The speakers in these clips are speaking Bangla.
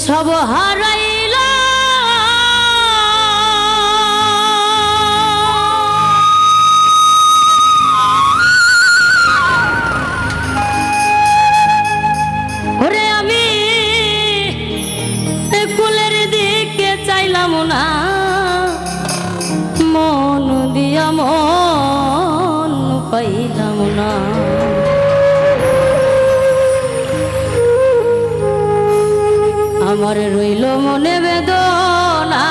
সব হারাইলা ওরে আমি কুলের দিকে চাইলাম না মন দিয়া মন পাইলাম না আমার রইল মনে বেদনা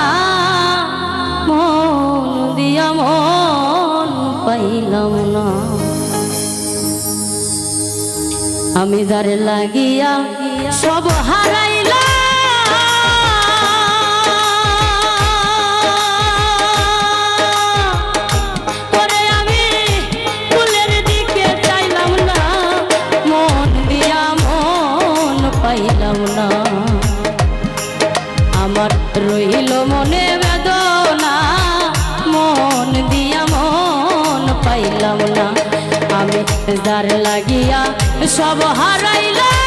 মন দিয়া মন পাইলাম না আমি যারে লাগিয়া সব হারাইলাম পরে আমি ফুলের দিকে চাইলাম না মন দিয়া মন পাইলাম না আমার রইল মনে বেদনা মন দিয়া মন পাইলাম না আমি যার লাগিয়া সব হারাইলাম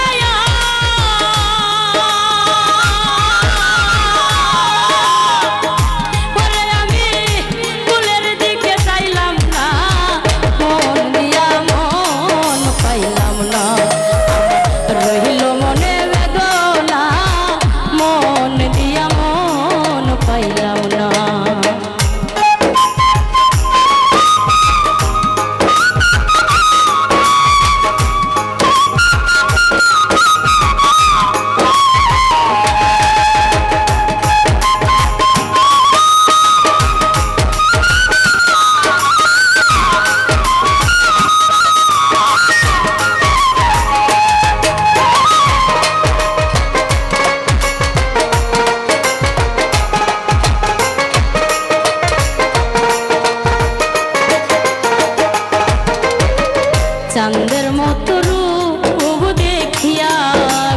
চাঁদের মতো রূপ দেখিয়া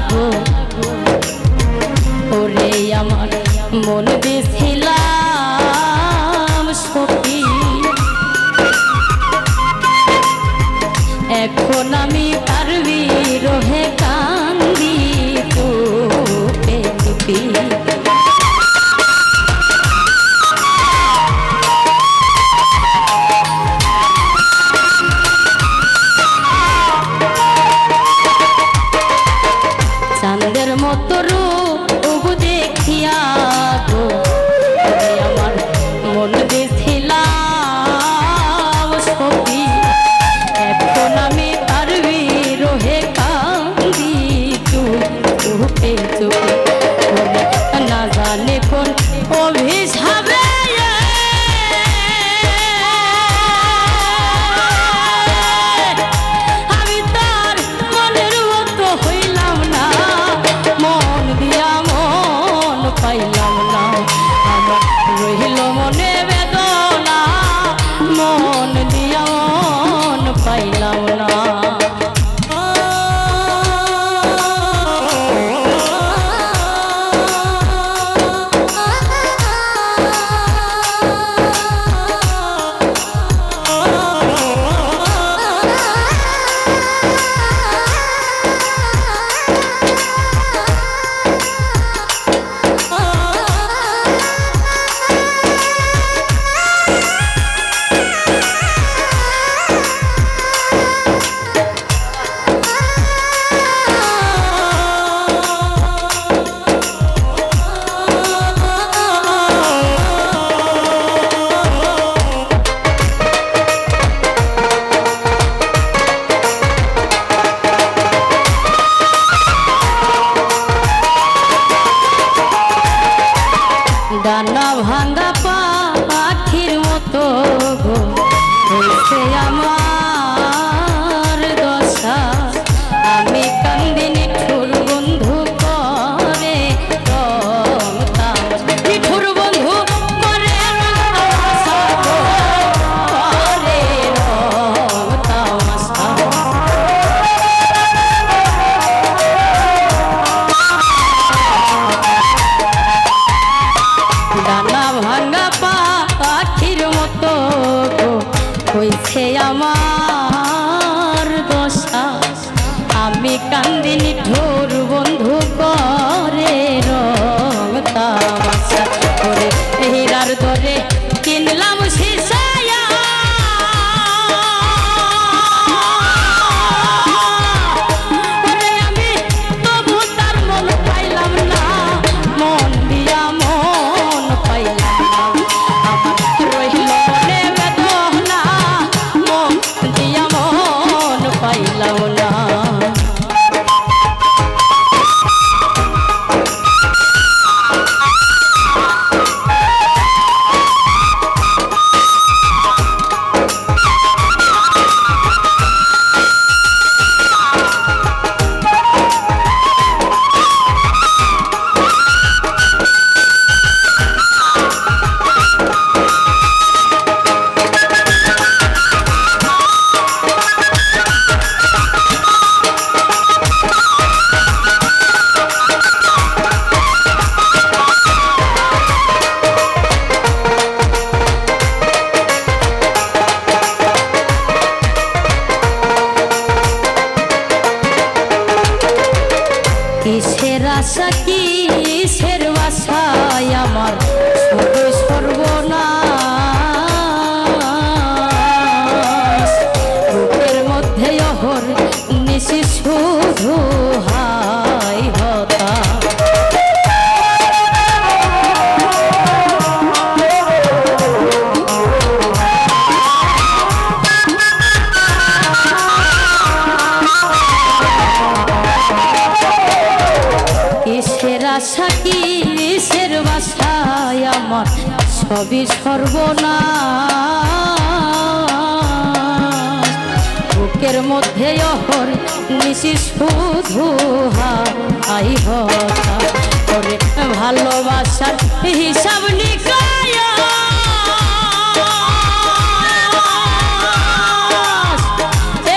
গো ওরে আমার মন দিছিলাম সখী এখন আমি তার বিরহে কান্দি চুপে চুপি চাঁদের মতো রূপ দেখিয়া গো আমার মন দিছিলাম সখী এখন আমি তার বিরহে কান্দি চুপে চুপে না জানে কোন অভিশাপে আমি তার মনের মতো হইলাম না মন দিয়া মন পাইলাম না আমার রইল মনে বেদনা মন দিয়া মন পাইলাম না কিসের আশা কিসের বাসায় আমার শুধু সর্বনাশ বুকের মধ্যে অহর নিশি শুধু হাই হতাশ কিসের আশা কিসের বাসায় আমার সবই সর্বনাশ বুকের মধ্যে অহর নিশি শুধু হাই হতাশ করে ভালোবাসার হিসাব নিকাশ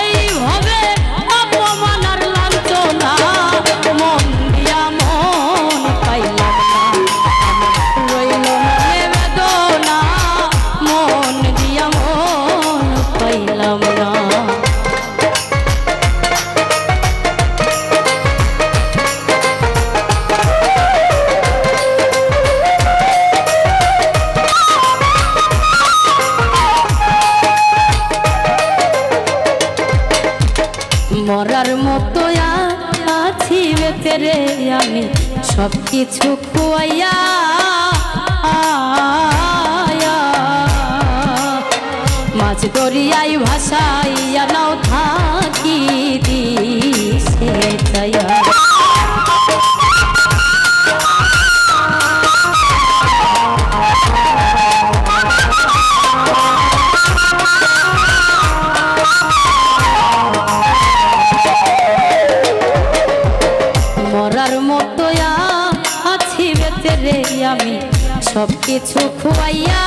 এইভাবে অপমান আর লাঞ্ছনা মন দিয়া মন পাইলাম না রইল মনে বেদনা মন দিয়া মন পাইলাম না মরার মতো আছি বেতেরে আমি সব কিছু খুয়াইয়া মাছ দরিয়ায় ভাসাইয়া নাও থাকি দিশে চাইয়া মরার মতো আছি বেতেরে আমি সব কিছু খুয়াইয়া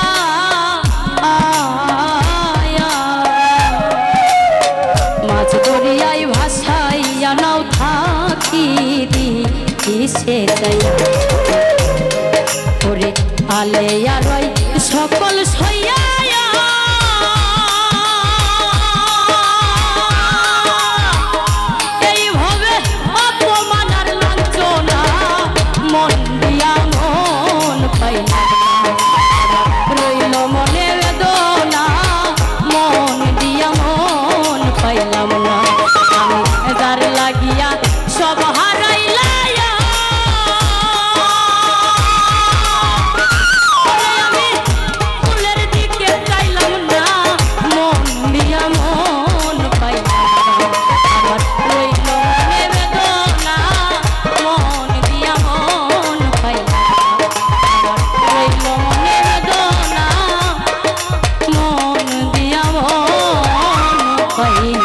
মাছ দরিয়ায় ভাসাইয়া নাও থাকি দিশে চাইয়া ওরে আলে আর সকল সইয়া রইল মনে বেদনা মন দিয়া মন পাইলাম না আমি যার লাগিয়া সব হারাইলায়া আমি ফুলের দিকে চাইলাম না মন দিয়া মন পাইলাম না আমার রইল মনে বেদনা মন দিয়া মন পাইলাম না রইল মনে বেদনা মন দিয়া মন পাইলাম